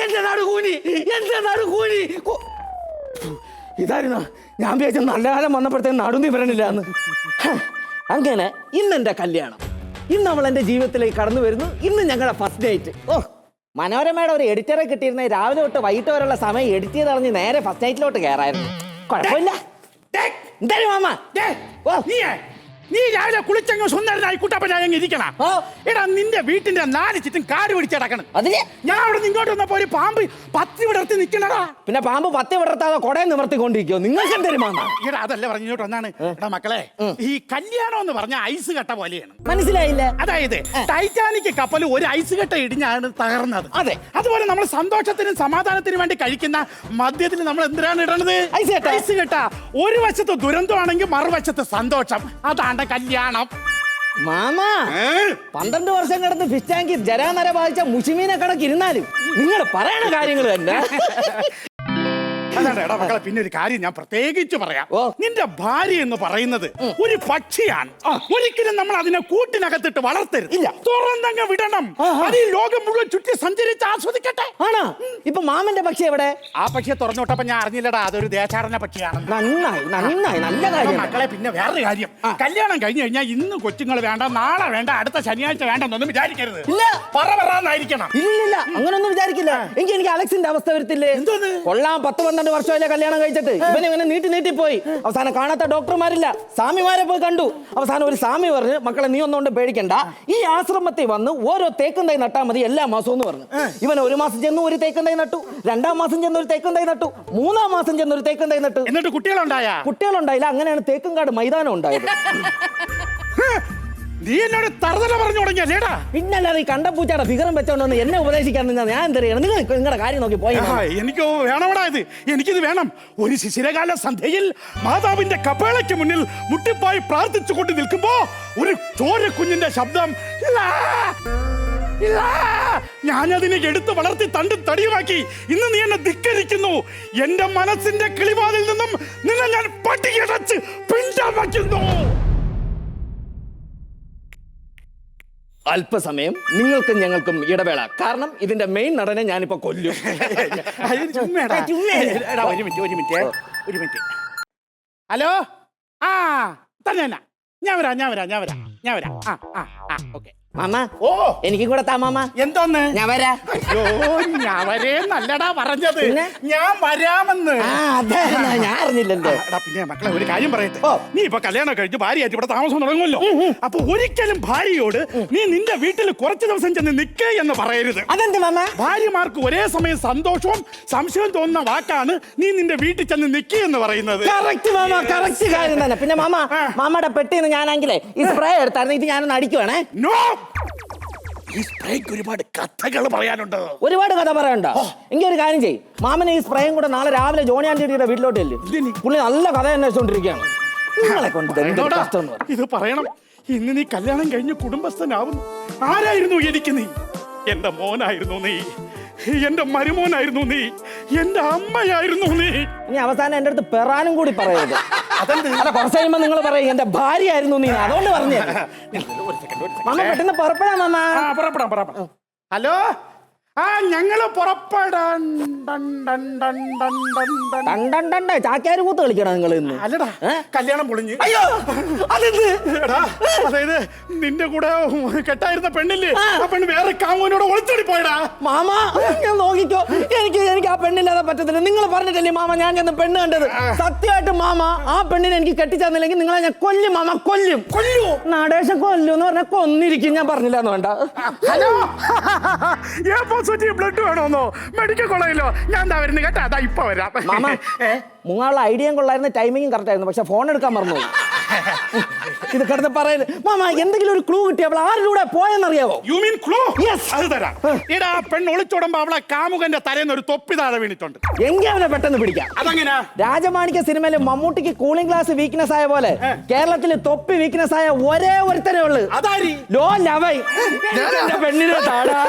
എന്റെ നടുകൂനി, എന്റെ നടുകൂനി. ഇതായിരുന്നു ഞാൻ വിചാരിച്ച നല്ല കാലം വന്നപ്പോഴത്തേക്ക് നടുന്നി വരണില്ല എന്ന്. അങ്ങനെ ഇന്നെന്റെ കല്യാണം, ഇന്ന് അവൾ എന്റെ ജീവിതത്തിലേക്ക് കടന്നു വരുന്നു. ഇന്ന് ഞങ്ങളുടെ ഫസ്റ്റ് നൈറ്റ്. ഓ, മനോരമയുടെ ഒരു എഡിറ്ററെ കിട്ടിയിരുന്ന രാവിലെ തൊട്ട് വൈകിട്ട് വരെയുള്ള സമയം എഡിറ്റ് ചെയ്ത് കളഞ്ഞ് നേരെ ഫസ്റ്റ് നൈറ്റിലോട്ട് കയറായിരുന്നു. കുഴപ്പമില്ല. എന്തായാലും മാമ നീ രാവിലെ കുളിച്ചങ്ങ് സുന്ദരനായി കുട്ടപ്പനായി ഇരിക്കണം. എടാ നിന്റെ വീട്ടിന്റെ 4 ചുറ്റും കാട് പിടിച്ചടക്കണം. അതിന് ഞാൻ അവിടെ ഇങ്ങോട്ട് വന്നപ്പോ ഒരു പാമ്പ് 10 വിടർത്തി നിൽക്കണടാ. പിന്നെ പാമ്പ് 10 വിടർത്താതെ കൊടയെ നിവർത്തിക്കൊണ്ടിരിക്കോ? നിങ്ങൾക്ക് എന്തൊരു മാമ? എടാ അതല്ല പറഞ്ഞു ഇങ്ങോട്ട് വന്നാണ്. എടാ മക്കളെ, ഈ കല്യാണം എന്ന് പറഞ്ഞ ഐസ് കട്ട പോലെയാണ്. മനസ്സിലായില്ല? അതായത് ടൈറ്റാനിക് കപ്പൽ ഒരു ഐസ് കട്ട ഇടിഞ്ഞാണ് തകർന്നത്. അതെ, അതുപോലെ നമ്മൾ സന്തോഷത്തിനും സമാധാനത്തിനും വേണ്ടി കഴിക്കുന്ന മദ്യത്തിൽ നമ്മൾ എന്തിനാണ് ഇടണത്? ഐസ് കട്ട. ഒരു വശത്ത് ദുരന്തമാണെങ്കിൽ മറുവശത്ത് സന്തോഷം. അതാണ് കല്യാണം. മാമ 12 വർഷം കിടന്ന് ഫിഷ് ടാങ്കിൽ ജരാനര ബാധിച്ച മുഷിമീനെ കണക്കിരുന്നാലും നിങ്ങൾ പറയണ കാര്യങ്ങൾ തന്നെ. അതാണ് എടാ മക്കളെ, പിന്നെ ഒരു കാര്യം ഞാൻ പ്രത്യേകിച്ച് പറയാം. നിന്റെ ഭാര്യ എന്ന് പറയുന്നത് ഒരു പക്ഷിയാണ്. ഒരിക്കലും നമ്മൾ അതിനെ കൂട്ടിനകത്തിട്ട് വളർത്തരുത്. തുറന്നങ്ങ് വിടണം. അത് ഈ ലോകം മുഴുവൻ ചുറ്റി സഞ്ചരിച്ച് ആസ്വദിക്കട്ടെ. ആണോ? ഇപ്പൊ മാമന്റെ പക്ഷി എവിടെ? ആ പക്ഷിയെ തുറന്നുവിട്ടപ്പോ ഞാൻ അറിഞ്ഞില്ലടാ അതൊരു ദേശാടന പക്ഷിയാണ്. നന്നായി നന്നായി, നല്ല കാര്യം. മക്കളെ പിന്നെ വേറൊരു കാര്യം, കല്യാണം കഴിഞ്ഞു കഴിഞ്ഞാൽ ഇന്ന് കൊച്ചുങ്ങൾ വേണ്ട, നാളെ വേണ്ട, അടുത്ത ശനിയാഴ്ച വേണ്ടെന്നൊന്നും വിചാരിക്കരുത്. ഇല്ല, പറവറാന്നായിരിക്കണം. ഇല്ല, അങ്ങനൊന്നും വിചാരിക്കില്ല. എനിക്ക് അലക്സിന്റെ അവസ്ഥ വരത്തില്ലേ? കൊള്ളാം, 10-12 വർഷമല്ലേ കല്യാണം കഴിച്ചിട്ട് ഇവനെ നീട്ടി പോയി. അവസാനം കാണാത്ത ഡോക്ടർമാരില്ല, സ്വാമിമാരെ പോയി കണ്ടു. അവസാനം ഒരു സ്വാമി പറഞ്ഞു, മക്കളെ നീ ഒന്നുകൊണ്ട് പേടിക്കണ്ട, ഈ ആശ്രമത്തിൽ വന്ന് ഓരോ തേക്കും തൈ നട്ടാൽ മതി എല്ലാ മാസവും എന്ന് പറഞ്ഞു. ഇവൻ 1 മാസം ചെന്ന് ഒരു തേക്കും തൈ നട്ടു, 2-ാം മാസം ചെന്ന് ഒരു തേക്കും തൈ നട്ടു, 3-ാം മാസം ചെന്ന് ഒരു തേക്കും തൈ നട്ടു. എന്നിട്ട് കുട്ടികളുണ്ടായില്ല. അങ്ങനെയാണ് തേക്കുംകാട് മൈതാനം ഉണ്ടായത്. നീ എന്നോട് തറുതല പറഞ്ഞു തുടങ്ങിയല്ലേടാ? പിന്നല്ലാതെ ഈ കണ്ടപ്പൂച്ചയുടെ ഫിഗറും വെച്ചോണ്ടൊന്ന് എന്നെ ഉപദേശിക്കാൻ നിന്നാ ഞാൻ എന്തറിയണം? നിങ്ങൾ നിങ്ങളുടെ കാര്യം നോക്കി പോയി. എനിക്ക് വേണമടാ ഇത്, എനിക്കിത് വേണം. ഒരു ശിശിരകാല സന്ധ്യയിൽ മാതാവിന്റെ കപ്പേളയ്ക്ക് മുന്നിൽ മുട്ടിപ്പായി പ്രാർത്ഥിച്ചുകൊണ്ട് നിൽക്കുമ്പോ ഒരു ചോരക്കുഞ്ഞിന്റെ ശബ്ദം, ഞാനതിനെ എടുത്ത് വളർത്തി തണ്ടും തടിയുമാക്കി. ഇന്ന് നീ എന്നെ ധിക്കരിക്കുന്നു. എന്റെ മനസ്സിന്റെ കിളിവാതിൽ നിന്നും നിന്നെ ഞാൻ പട്ടികടച്ച് പിണ്ടമാക്കുന്നു. അല്പസമയം നിങ്ങൾക്കും ഞങ്ങൾക്കും ഇടവേള. കാരണം ഇതിന്റെ മെയിൻ നടനെ ഞാനിപ്പോ കൊല്ലും. ഒരു മിനിറ്റ്. ഹലോ, ആ തന്നെ ഞാൻ വരാം. ഓക്കെ മാമ, എനിക്കും കൂടെ താ മാമ. എന്തോന്ന്? ഞാൻ വരാ. ഞാൻ വരേന്നല്ലടാ പറഞ്ഞത്, ഞാൻ വരാമെന്ന്. ഞാൻ അറിഞ്ഞില്ലല്ലോ. പിന്നെ മക്കളെ ഒരു കാര്യം പറയട്ടെ, നീ ഇപ്പൊ കല്യാണം കഴിഞ്ഞ് ഭാര്യയായിട്ട് ഇവിടെ താമസം തുടങ്ങുമല്ലോ. അപ്പൊ ഒരിക്കലും ഭാര്യയോട് നീ നിന്റെ വീട്ടിൽ കുറച്ച് ദിവസം ചെന്ന് നിൽക്കേ എന്ന് പറയരുത്. അതെന്ത് മാമ? ഭാര്യമാർക്ക് ഒരേ സമയം സന്തോഷവും സംശയവും തോന്നുന്ന വാക്കാണ് നീ നിന്റെ വീട്ടിൽ ചെന്ന് നിൽക്കേ എന്ന് പറയുന്നത്. കറക്റ്റ് കാര്യം തന്നെ. പിന്നെ മാമ, മാമയുടെ പെട്ടിന്ന് ഞാനാണെങ്കിലേ ഈ സ്പ്രേ എടുത്തായിരുന്നു, ഇത് ഞാനൊന്ന് അടിക്കുവാണേ. നോ, ഈ സ്പ്രേക്ക് ഒരുപാട് കഥകൾ പറയാനുണ്ട്. ഒരുപാട് കഥ പറയാനുണ്ടോ? എങ്കിൽ ഒരു കാര്യം ചെയ്യും, മാമനെ ഈ സ്പ്രേയും കൂടെ നാളെ രാവിലെ ജോണി ആന്റിയുടെ വീട്ടിലോട്ട് ചെല്ലും. പുള്ളി നല്ല കഥ അന്വേഷിച്ചോണ്ടിരിക്കുകയാണ്. നിങ്ങളെ കൊണ്ട് ഇത് പറയണം. ഇന്ന് നീ കല്യാണം കഴിഞ്ഞ് കുടുംബസ്ഥനാവുന്നു. ആരായിരുന്നു എനിക്ക് നീ? എന്റെ മോനായിരുന്നു നീ, എന്റെ മരുമോനായിരുന്നു നീ, എന്റെ അമ്മയായിരുന്നു നീ. ഇനി അവസാനം എന്റെ അടുത്ത് പെറാനും കൂടി പറയരുത്. അല്ല, കുറച്ച് കഴിയുമ്പോ നിങ്ങൾ പറയും എന്റെ ഭാര്യയായിരുന്നു നീ. അതുകൊണ്ട് പറഞ്ഞു മാമ പെട്ടെന്ന് പുറപ്പെടാം മാമ. പുറപ്പെടാം. ഹലോ, ഞങ്ങള് പുറപ്പെടാൻ. ചാക്യാര് കൂത്ത് കളിക്കണം നിങ്ങൾ ഇന്ന്. അല്ലടാ, കല്യാണം പൊളിഞ്ഞ്. അയ്യോ, അതെന്ത്? അതായത് നിന്റെ കൂടെ കെട്ടായിരുന്ന പെണ്ണില്ലേ, ആ പെണ്ണ് വേറെ കാമുവിനോട് ഒളിച്ചോടി പോയടാ. മാമ, ഞാൻ നോക്കിക്കോ, എനിക്ക് ആ പെണ്ണില്ലാതെ പറ്റത്തില്ല. നിങ്ങൾ പറഞ്ഞിട്ടല്ലേ മാമ ഞാൻ ചെന്ന് പെണ്ണ് കണ്ടത്. സത്യമായിട്ട് മാമ, ആ പെണ്ണിനെ എനിക്ക് കെട്ടിച്ചെന്നില്ലെങ്കിൽ നിങ്ങളെ ഞാൻ കൊല്ലും മാമ, കൊല്ലും. നടേശം കൊല്ലും എന്ന് പറഞ്ഞാൽ കൊന്നിരിക്കും. ഞാൻ പറഞ്ഞില്ല എന്ന് വേണ്ട. ഹലോ, ബ്ലഡ് വേണോന്നോ? മെഡിക്കൽ കോളേജിലോ? ഞാൻ വരുന്നു കേട്ടാ. അതാ ഇപ്പൊ വരാം മാമ. മുങ്ങാനുള്ള ഐഡിയയും കൊള്ളായിരുന്നു, ടൈമിങ്ങും കറക്റ്റ് ആയിരുന്നു. പക്ഷെ ഫോൺ എടുക്കാൻ മറന്നു. ഇത് കിടന്ന് പറയുന്നത് മാമ, എന്തെങ്കിലും ഒരു ക്ലൂ കിട്ടി അവൾ ആരിലൂടെ പോയെന്നറിയാവോ? You mean clue? യെസ്, അത് തരാം. ഇടാ, പെണ്ണ് ഒളിച്ചോടുമ്പോ അവളെ കാമുകന്റെ തലേന്ന് ഒരു തൊപ്പി താഴെ വീണിട്ടുണ്ട്. എങ്കിൽ അവനെ പെട്ടെന്ന് പിടിക്കാം. അതെങ്ങനെയാ? രാജമാണിക്യ സിനിമയില് മമ്മൂട്ടിക്ക് കൂളിംഗ് ഗ്ലാസ് വീക്ക്നെസ് ആയ പോലെ കേരളത്തിൽ തൊപ്പി വീക്ക്നെസ് ആയ ഒരേ ഒരുത്തരേ ഉള്ളു. അതാരി? ലോ ലവൈ. പെണ്ണിനെ താടാ.